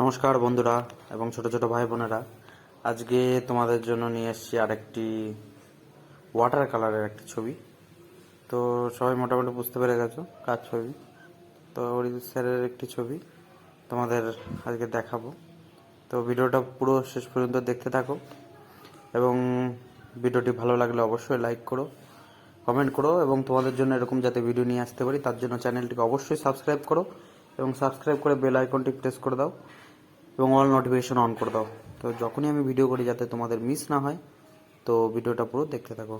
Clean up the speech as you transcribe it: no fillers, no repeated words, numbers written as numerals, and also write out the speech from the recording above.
নমস্কার বন্ধুরা এবং ছোট ছোট ভাই বোনেরা, আজকে তোমাদের জন্য নিয়ে এসেছি আরেকটি ওয়াটার কালারের একটি ছবি। তো সবাই মোটামুটি বুঝতে পেরে গেছো কার ছবি। তো অরিজিৎ স্যারের একটি ছবি তোমাদের আজকে দেখাবো। তো ভিডিওটা পুরো শেষ পর্যন্ত দেখতে থাকো এবং ভিডিওটি ভালো লাগলে অবশ্যই লাইক করো, কমেন্ট করো এবং তোমাদের জন্য এরকম যাতে ভিডিও নিয়ে আসতে পারি তার জন্য চ্যানেলটিকে অবশ্যই সাবস্ক্রাইব করো এবং সাবস্ক্রাইব করে বেল আইকনটি প্রেস করে দাও এবং অল নোটিফিকেশন অন করে দাও। তো যখনই আমি ভিডিও করি যাতে তোমাদের মিস না হয়, তো ভিডিওটা পুরো দেখতে থাকো।